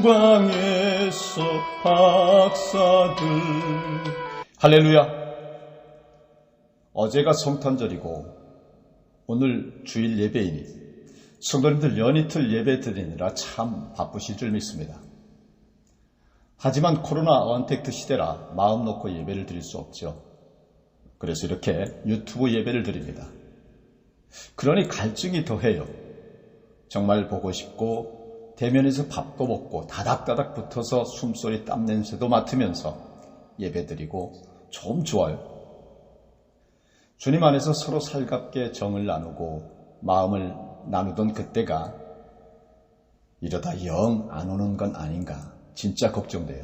동방에서 박사들. 할렐루야. 어제가 성탄절이고 오늘 주일 예배이니 성도님들 연이틀 예배 드리느라 참 바쁘실 줄 믿습니다. 하지만 코로나 언택트 시대라 마음 놓고 예배를 드릴 수 없죠. 그래서 이렇게 유튜브 예배를 드립니다. 그러니 갈증이 더해요. 정말 보고 싶고 대면에서 밥도 먹고 다닥다닥 붙어서 숨소리 땀냄새도 맡으면서 예배드리고 좀 좋아요. 주님 안에서 서로 살갑게 정을 나누고 마음을 나누던 그때가 이러다 영 안 오는 건 아닌가 진짜 걱정돼요.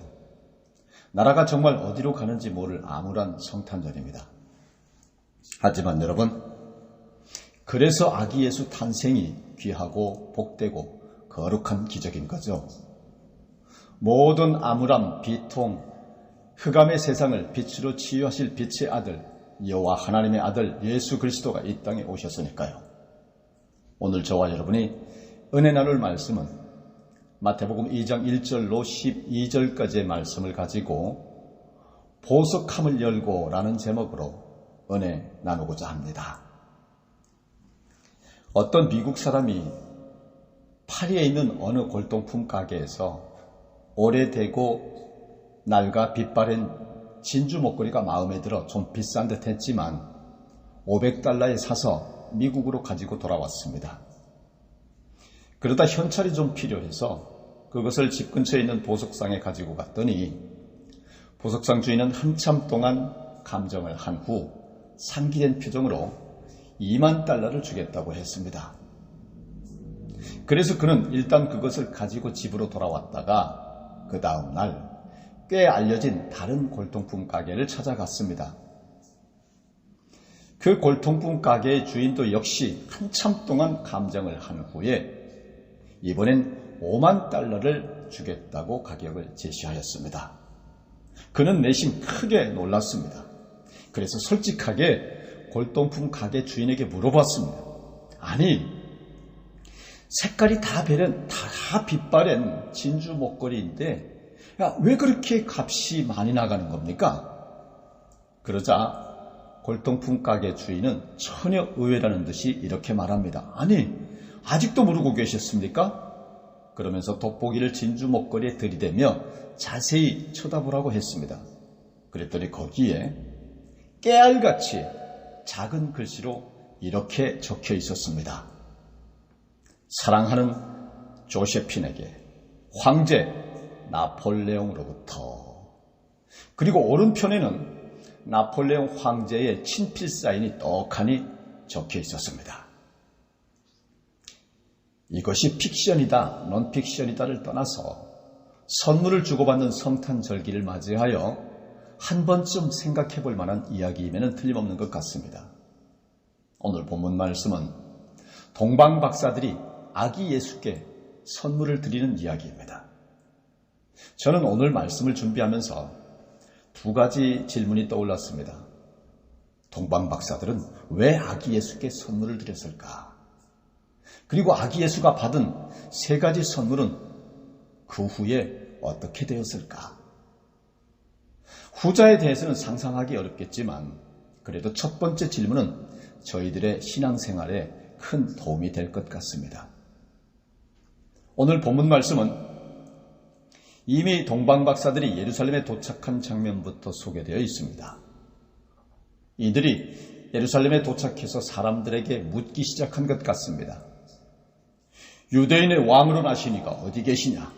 나라가 정말 어디로 가는지 모를 암울한 성탄절입니다. 하지만 여러분, 그래서 아기 예수 탄생이 귀하고 복되고 거룩한 기적인 거죠. 모든 암울함, 비통, 흑암의 세상을 빛으로 치유하실 빛의 아들, 여호와 하나님의 아들 예수 그리스도가 이 땅에 오셨으니까요. 오늘 저와 여러분이 은혜 나눌 말씀은 마태복음 2장 1절로 12절까지의 말씀을 가지고 보석함을 열고 라는 제목으로 은혜 나누고자 합니다. 어떤 미국 사람이 파리에 있는 어느 골동품 가게에서 오래되고 낡아 빛바랜 진주 목걸이가 마음에 들어 좀 비싼 듯 했지만 $500에 사서 미국으로 가지고 돌아왔습니다. 그러다 현찰이 좀 필요해서 그것을 집 근처에 있는 보석상에 가지고 갔더니 보석상 주인은 한참 동안 감정을 한 후 상기된 표정으로 $20,000를 주겠다고 했습니다. 그래서 그는 일단 그것을 가지고 집으로 돌아왔다가 그 다음 날 꽤 알려진 다른 골동품 가게를 찾아갔습니다. 그 골동품 가게의 주인도 역시 한참 동안 감정을 한 후에 이번엔 $50,000를 주겠다고 가격을 제시하였습니다. 그는 내심 크게 놀랐습니다. 그래서 솔직하게 골동품 가게 주인에게 물어봤습니다. 아니, 색깔이 다 빛바랜 진주 목걸이인데 왜 그렇게 값이 많이 나가는 겁니까? 그러자 골동품 가게 주인은 전혀 의외라는 듯이 이렇게 말합니다. 아니, 아직도 모르고 계셨습니까? 그러면서 돋보기를 진주 목걸이에 들이대며 자세히 쳐다보라고 했습니다. 그랬더니 거기에 깨알같이 작은 글씨로 이렇게 적혀 있었습니다. 사랑하는 조세핀에게 황제 나폴레옹으로부터. 그리고 오른편에는 나폴레옹 황제의 친필 사인이 떡하니 적혀 있었습니다. 이것이 픽션이다, 논픽션이다를 떠나서 선물을 주고받는 성탄절기를 맞이하여 한 번쯤 생각해 볼 만한 이야기임에는 틀림없는 것 같습니다. 오늘 본문 말씀은 동방 박사들이 아기 예수께 선물을 드리는 이야기입니다. 저는 오늘 말씀을 준비하면서 두 가지 질문이 떠올랐습니다. 동방 박사들은 왜 아기 예수께 선물을 드렸을까? 그리고 아기 예수가 받은 세 가지 선물은 그 후에 어떻게 되었을까? 후자에 대해서는 상상하기 어렵겠지만 그래도 첫 번째 질문은 저희들의 신앙생활에 큰 도움이 될 것 같습니다. 오늘 본문 말씀은 이미 동방 박사들이 예루살렘에 도착한 장면부터 소개되어 있습니다. 이들이 예루살렘에 도착해서 사람들에게 묻기 시작한 것 같습니다. 유대인의 왕으로 나시니가 어디 계시냐?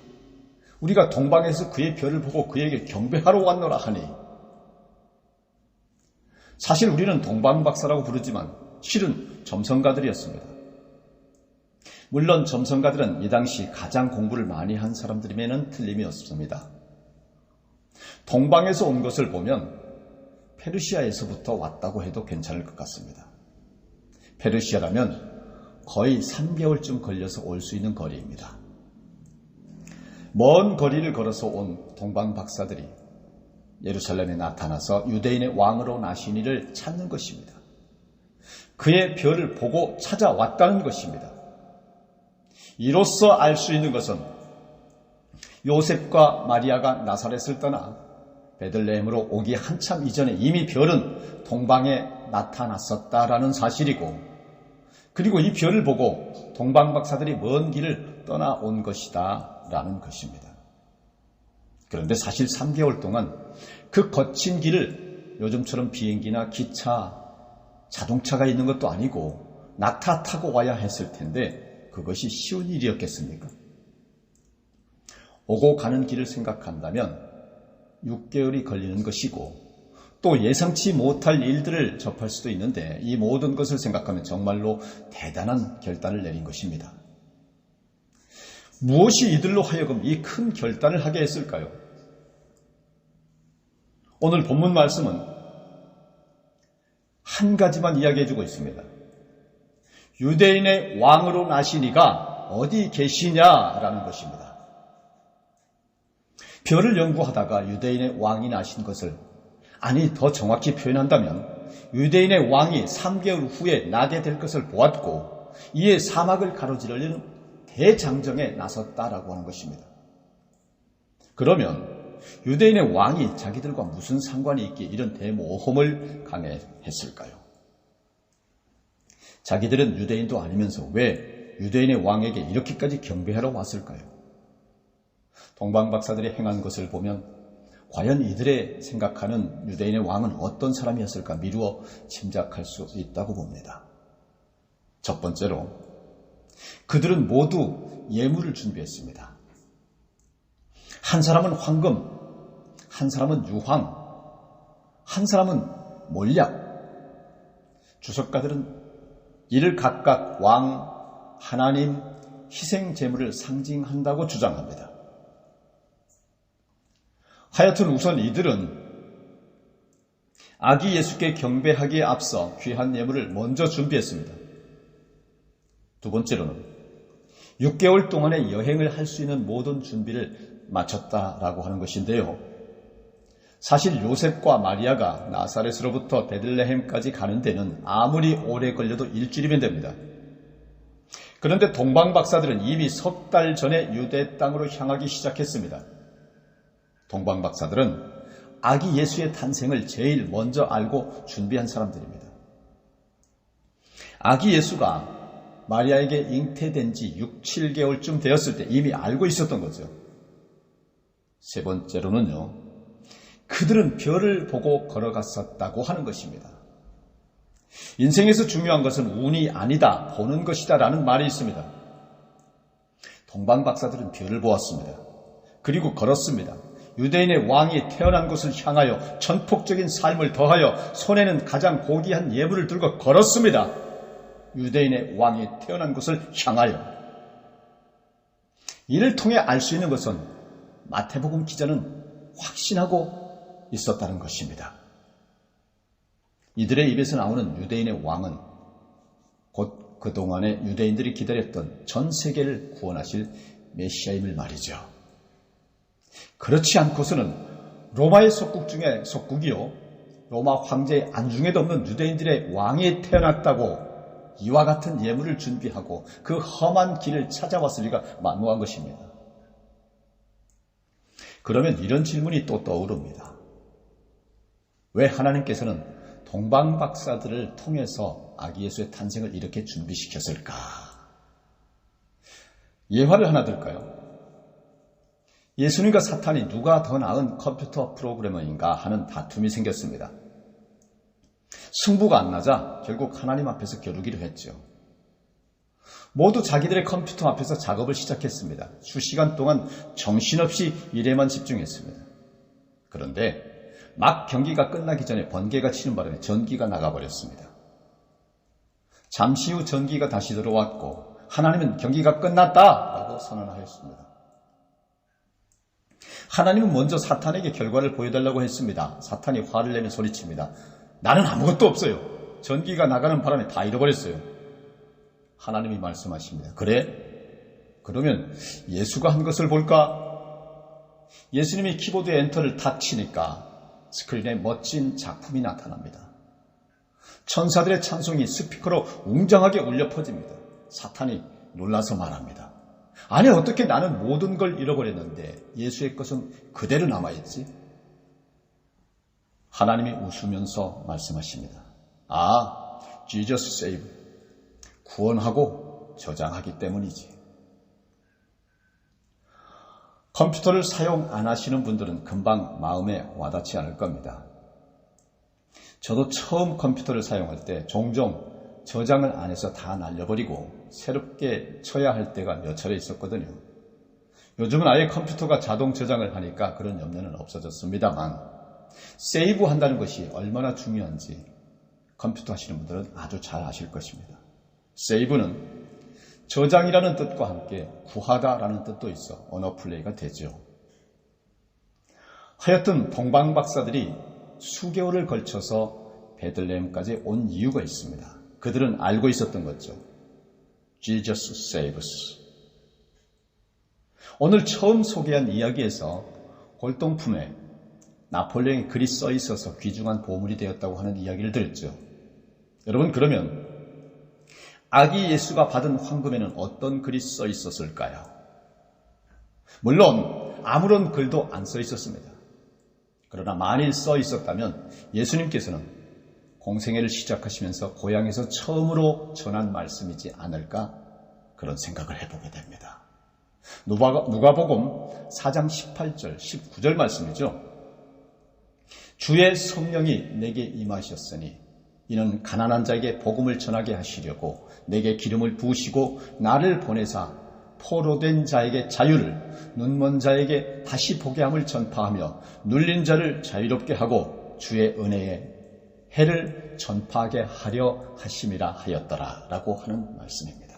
우리가 동방에서 그의 별을 보고 그에게 경배하러 왔노라 하니. 사실 우리는 동방 박사라고 부르지만 실은 점성가들이었습니다. 물론 점성가들은 이 당시 가장 공부를 많이 한 사람들임에는 틀림이 없습니다. 동방에서 온 것을 보면 페르시아에서부터 왔다고 해도 괜찮을 것 같습니다. 페르시아라면 거의 3개월쯤 걸려서 올 수 있는 거리입니다. 먼 거리를 걸어서 온 동방 박사들이 예루살렘에 나타나서 유대인의 왕으로 나신 이를 찾는 것입니다. 그의 별을 보고 찾아왔다는 것입니다. 이로써 알 수 있는 것은 요셉과 마리아가 나사렛을 떠나 베들레헴으로 오기 한참 이전에 이미 별은 동방에 나타났었다라는 사실이고, 그리고 이 별을 보고 동방박사들이 먼 길을 떠나온 것이다 라는 것입니다. 그런데 사실 3개월 동안 그 거친 길을 요즘처럼 비행기나 기차, 자동차가 있는 것도 아니고 낙타 타고 와야 했을 텐데 그것이 쉬운 일이었겠습니까? 오고 가는 길을 생각한다면 6개월이 걸리는 것이고, 또 예상치 못할 일들을 접할 수도 있는데 이 모든 것을 생각하면 정말로 대단한 결단을 내린 것입니다. 무엇이 이들로 하여금 이 큰 결단을 하게 했을까요? 오늘 본문 말씀은 한 가지만 이야기해주고 있습니다. 유대인의 왕으로 나시니가 어디 계시냐라는 것입니다. 별을 연구하다가 유대인의 왕이 나신 것을, 아니 더 정확히 표현한다면 유대인의 왕이 3개월 후에 나게 될 것을 보았고 이에 사막을 가로지르려는 대장정에 나섰다라고 하는 것입니다. 그러면 유대인의 왕이 자기들과 무슨 상관이 있기에 이런 대모험을 강행했을까요? 자기들은 유대인도 아니면서 왜 유대인의 왕에게 이렇게까지 경배하러 왔을까요? 동방박사들이 행한 것을 보면 과연 이들의 생각하는 유대인의 왕은 어떤 사람이었을까 미루어 짐작할 수 있다고 봅니다. 첫 번째로, 그들은 모두 예물을 준비했습니다. 한 사람은 황금, 한 사람은 유황, 한 사람은 몰약. 주석가들은 이를 각각 왕, 하나님, 희생 제물을 상징한다고 주장합니다. 하여튼 우선 이들은 아기 예수께 경배하기에 앞서 귀한 예물을 먼저 준비했습니다. 두 번째로는 6개월 동안의 여행을 할 수 있는 모든 준비를 마쳤다라고 하는 것인데요. 사실 요셉과 마리아가 나사렛으로부터 베들레헴까지 가는 데는 아무리 오래 걸려도 일주일이면 됩니다. 그런데 동방박사들은 이미 석 달 전에 유대 땅으로 향하기 시작했습니다. 동방박사들은 아기 예수의 탄생을 제일 먼저 알고 준비한 사람들입니다. 아기 예수가 마리아에게 잉태된 지 6, 7개월쯤 되었을 때 이미 알고 있었던 거죠. 세 번째로는요, 그들은 별을 보고 걸어갔었다고 하는 것입니다. 인생에서 중요한 것은 운이 아니다, 보는 것이다 라는 말이 있습니다. 동방박사들은 별을 보았습니다. 그리고 걸었습니다. 유대인의 왕이 태어난 곳을 향하여 전폭적인 삶을 더하여 손에는 가장 고귀한 예물을 들고 걸었습니다. 유대인의 왕이 태어난 곳을 향하여. 이를 통해 알 수 있는 것은 마태복음 기자는 확신하고 있었다는 것입니다. 이들의 입에서 나오는 유대인의 왕은 곧 그동안에 유대인들이 기다렸던 전 세계를 구원하실 메시아임을 말이죠. 그렇지 않고서는 로마의 속국 중에 속국이요, 로마 황제의 안중에도 없는 유대인들의 왕이 태어났다고 이와 같은 예물을 준비하고 그 험한 길을 찾아왔을 리가 만무한 것입니다. 그러면 이런 질문이 또 떠오릅니다. 왜 하나님께서는 동방박사들을 통해서 아기 예수의 탄생을 이렇게 준비시켰을까? 예화를 하나 들까요? 예수님과 사탄이 누가 더 나은 컴퓨터 프로그래머인가 하는 다툼이 생겼습니다. 승부가 안 나자 결국 하나님 앞에서 겨루기를 했죠. 모두 자기들의 컴퓨터 앞에서 작업을 시작했습니다. 수시간 동안 정신없이 일에만 집중했습니다. 그런데 막 경기가 끝나기 전에 번개가 치는 바람에 전기가 나가버렸습니다. 잠시 후 전기가 다시 들어왔고 하나님은 경기가 끝났다라고 선언하였습니다. 하나님은 먼저 사탄에게 결과를 보여달라고 했습니다. 사탄이 화를 내며 소리칩니다. 나는 아무것도 없어요. 전기가 나가는 바람에 다 잃어버렸어요. 하나님이 말씀하십니다. 그래? 그러면 예수가 한 것을 볼까? 예수님이 키보드에 엔터를 탁 치니까 스크린에 멋진 작품이 나타납니다. 천사들의 찬송이 스피커로 웅장하게 울려 퍼집니다. 사탄이 놀라서 말합니다. 아니, 어떻게 나는 모든 걸 잃어버렸는데 예수의 것은 그대로 남아있지? 하나님이 웃으면서 말씀하십니다. 아, Jesus save. 구원하고 저장하기 때문이지. 컴퓨터를 사용 안 하시는 분들은 금방 마음에 와닿지 않을 겁니다. 저도 처음 컴퓨터를 사용할 때 종종 저장을 안 해서 다 날려버리고 새롭게 쳐야 할 때가 몇 차례 있었거든요. 요즘은 아예 컴퓨터가 자동 저장을 하니까 그런 염려는 없어졌습니다만 세이브 한다는 것이 얼마나 중요한지 컴퓨터 하시는 분들은 아주 잘 아실 것입니다. 세이브는 저장이라는 뜻과 함께 구하다라는 뜻도 있어 언어 플레이가 되죠. 하여튼 동방 박사들이 수개월을 걸쳐서 베들레헴까지 온 이유가 있습니다. 그들은 알고 있었던 거죠. Jesus saves. 오늘 처음 소개한 이야기에서 골동품에 나폴레옹의 글이 써 있어서 귀중한 보물이 되었다고 하는 이야기를 들었죠. 여러분, 그러면 아기 예수가 받은 황금에는 어떤 글이 써 있었을까요? 물론 아무런 글도 안 써 있었습니다. 그러나 만일 써 있었다면 예수님께서는 공생애를 시작하시면서 고향에서 처음으로 전한 말씀이지 않을까 그런 생각을 해보게 됩니다. 누가복음 4장 18절, 19절 말씀이죠. 주의 성령이 내게 임하셨으니 이는 가난한 자에게 복음을 전하게 하시려고 내게 기름을 부으시고 나를 보내사 포로된 자에게 자유를, 눈먼 자에게 다시 보게 함을 전파하며 눌린 자를 자유롭게 하고 주의 은혜의 해를 전파하게 하려 하심이라 하였더라 라고 하는 말씀입니다.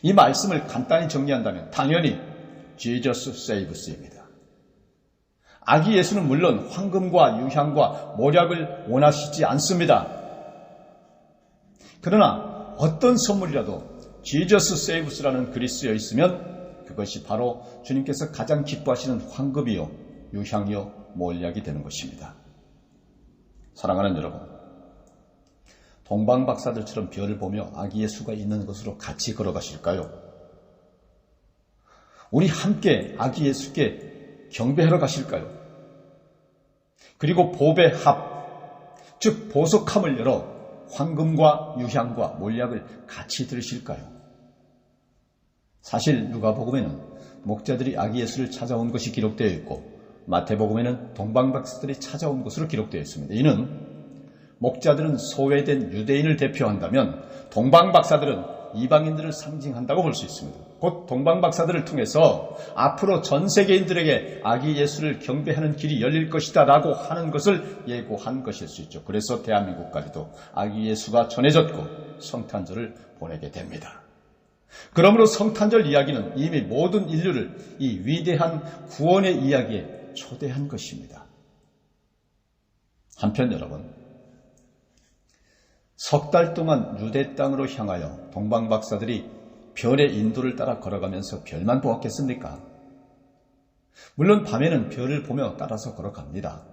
이 말씀을 간단히 정리한다면 당연히 Jesus saves입니다. 아기 예수는 물론 황금과 유향과 모략을 원하시지 않습니다. 그러나 어떤 선물이라도 Jesus saves라는 글이 쓰여 있으면 그것이 바로 주님께서 가장 기뻐하시는 황금이요, 유향이요, 몰약이 되는 것입니다. 사랑하는 여러분, 동방 박사들처럼 별을 보며 아기 예수가 있는 곳으로 같이 걸어가실까요? 우리 함께 아기 예수께 경배하러 가실까요? 그리고 보배 합, 즉 보석함을 열어 황금과 유향과 몰약을 같이 들으실까요? 사실 누가복음에는 목자들이 아기 예수를 찾아온 것이 기록되어 있고 마태복음에는 동방 박사들이 찾아온 것으로 기록되어 있습니다. 이는 목자들은 소외된 유대인을 대표한다면 동방 박사들은 이방인들을 상징한다고 볼 수 있습니다. 곧 동방 박사들을 통해서 앞으로 전 세계인들에게 아기 예수를 경배하는 길이 열릴 것이다 라고 하는 것을 예고한 것일 수 있죠. 그래서 대한민국까지도 아기 예수가 전해졌고 성탄절을 보내게 됩니다. 그러므로 성탄절 이야기는 이미 모든 인류를 이 위대한 구원의 이야기에 초대한 것입니다. 한편 여러분, 석 달 동안 유대 땅으로 향하여 동방 박사들이 별의 인도를 따라 걸어가면서 별만 보았겠습니까? 물론 밤에는 별을 보며 따라서 걸어갑니다.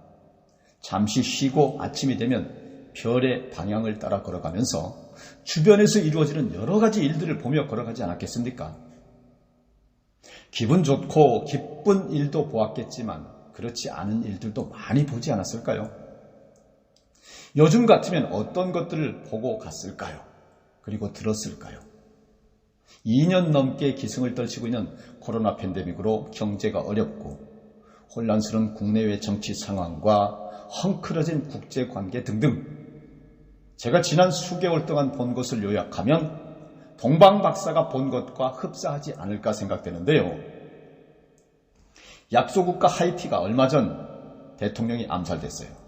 잠시 쉬고 아침이 되면 별의 방향을 따라 걸어가면서 주변에서 이루어지는 여러 가지 일들을 보며 걸어가지 않았겠습니까? 기분 좋고 기쁜 일도 보았겠지만 그렇지 않은 일들도 많이 보지 않았을까요? 요즘 같으면 어떤 것들을 보고 갔을까요? 그리고 들었을까요? 2년 넘게 기승을 떨치고 있는 코로나 팬데믹으로 경제가 어렵고 혼란스러운 국내외 정치 상황과 헝클어진 국제관계 등등 제가 지난 수개월 동안 본 것을 요약하면 동방 박사가 본 것과 흡사하지 않을까 생각되는데요. 약소국가 하이티가 얼마 전 대통령이 암살됐어요.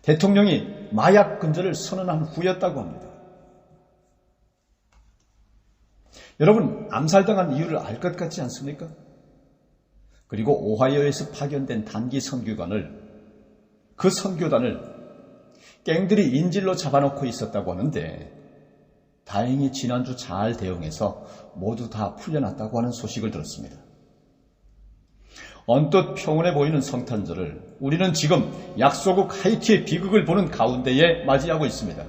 대통령이 마약 근절을 선언한 후였다고 합니다. 여러분, 암살당한 이유를 알 것 같지 않습니까? 그리고 오하이오에서 파견된 단기 선교단을 그 선교단을 갱들이 인질로 잡아놓고 있었다고 하는데 다행히 지난주 잘 대응해서 모두 다 풀려났다고 하는 소식을 들었습니다. 언뜻 평온해 보이는 성탄절을 우리는 지금 약소국 하이티의 비극을 보는 가운데에 맞이하고 있습니다.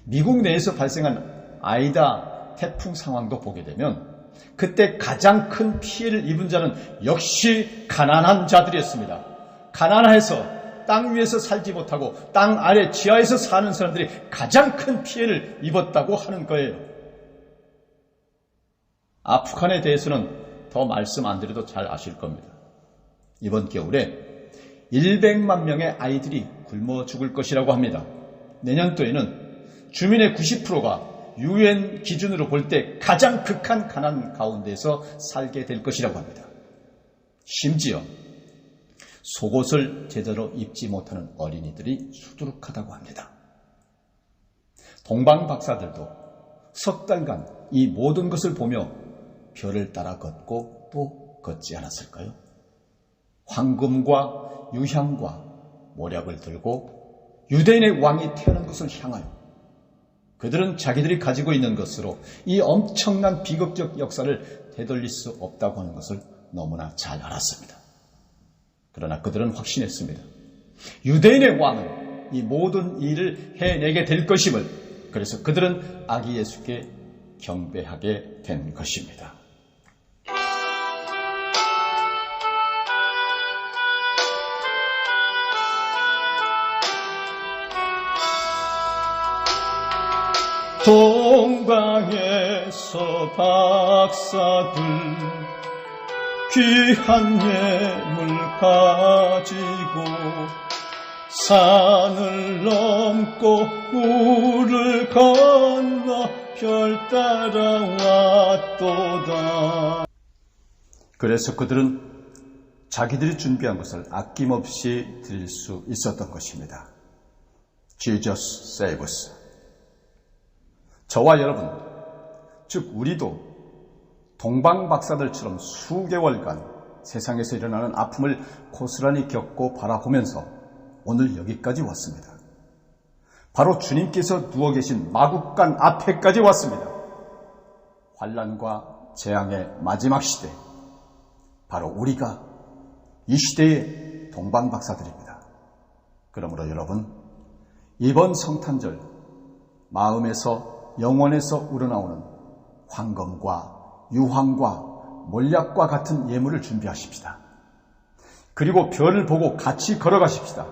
미국 내에서 발생한 아이다 태풍 상황도 보게 되면 그때 가장 큰 피해를 입은 자는 역시 가난한 자들이었습니다. 가난해서 땅 위에서 살지 못하고 땅 아래 지하에서 사는 사람들이 가장 큰 피해를 입었다고 하는 거예요. 아프간에 대해서는 더 말씀 안 드려도 잘 아실 겁니다. 이번 겨울에 100만 명의 아이들이 굶어 죽을 것이라고 합니다. 내년도에는 주민의 90%가 UN 기준으로 볼 때 가장 극한 가난 가운데서 살게 될 것이라고 합니다. 심지어 속옷을 제대로 입지 못하는 어린이들이 수두룩하다고 합니다. 동방 박사들도 석 달간 이 모든 것을 보며 별을 따라 걷고 또 걷지 않았을까요? 황금과 유향과 모략을 들고 유대인의 왕이 태어난 것을 향하여 그들은 자기들이 가지고 있는 것으로 이 엄청난 비극적 역사를 되돌릴 수 없다고 하는 것을 너무나 잘 알았습니다. 그러나 그들은 확신했습니다. 유대인의 왕은 이 모든 일을 해내게 될 것임을. 그래서 그들은 아기 예수께 경배하게 된 것입니다. 동방에서 박사들 귀한 예물 가지고 산을 넘고 물을 건너 별 따라왔도다. 그래서 그들은 자기들이 준비한 것을 아낌없이 드릴 수 있었던 것입니다. Jesus save us. 저와 여러분, 즉 우리도 동방 박사들처럼 수개월간 세상에서 일어나는 아픔을 고스란히 겪고 바라보면서 오늘 여기까지 왔습니다. 바로 주님께서 누워 계신 마국간 앞에까지 왔습니다. 환난과 재앙의 마지막 시대, 바로 우리가 이 시대의 동방 박사들입니다. 그러므로 여러분, 이번 성탄절 마음에서 영혼에서 우러나오는 황금과 유황과 몰약과 같은 예물을 준비하십시다. 그리고 별을 보고 같이 걸어가십시다.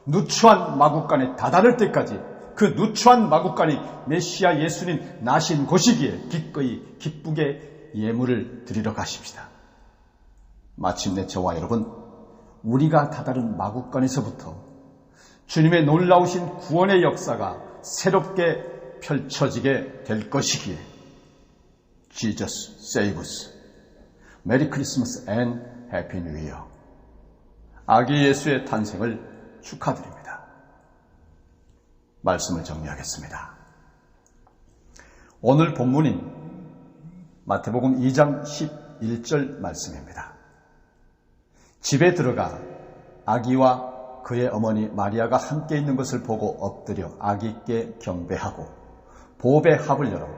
누추한 마국간에 다다를 때까지 그 누추한 마국간이 메시아 예수님 나신 곳이기에 기꺼이 기쁘게 예물을 드리러 가십시다. 마침내 저와 여러분, 우리가 다다른 마국간에서부터 주님의 놀라우신 구원의 역사가 새롭게 펼쳐지게 될 것이기에 Jesus save us. 메리 크리스마스 and 해피 뉴 이어. 아기 예수의 탄생을 축하드립니다. 말씀을 정리하겠습니다. 오늘 본문인 마태복음 2장 11절 말씀입니다. 집에 들어가 아기와 그의 어머니 마리아가 함께 있는 것을 보고 엎드려 아기께 경배하고 보배 합을 열어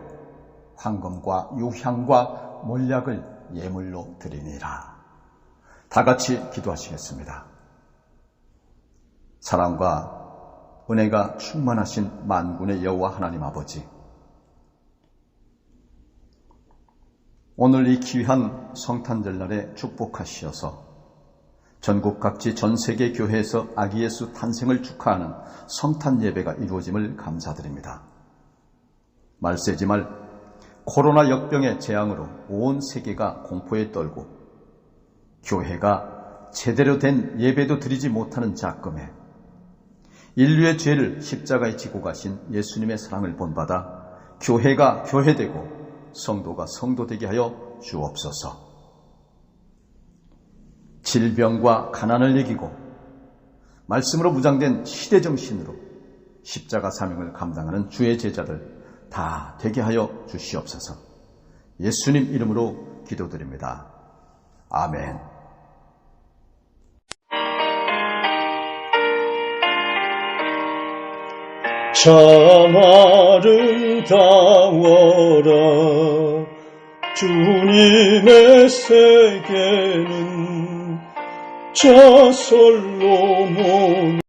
황금과 유향과 몰약을 예물로 드리니라. 다 같이 기도하시겠습니다. 사랑과 은혜가 충만하신 만군의 여호와 하나님 아버지, 오늘 이 귀한 성탄절날에 축복하시어서 전국 각지 전 세계 교회에서 아기 예수 탄생을 축하하는 성탄 예배가 이루어짐을 감사드립니다. 말세지 말 코로나 역병의 재앙으로 온 세계가 공포에 떨고 교회가 제대로 된 예배도 드리지 못하는 작금에 인류의 죄를 십자가에 지고 가신 예수님의 사랑을 본받아 교회가 교회되고 성도가 성도되게 하여 주옵소서. 질병과 가난을 이기고 말씀으로 무장된 시대정신으로 십자가 사명을 감당하는 주의 제자들 다 되게 하여 주시옵소서. 예수님 이름으로 기도드립니다. 아멘. 참 아름다워라 주님의 세계는 저 솔로몬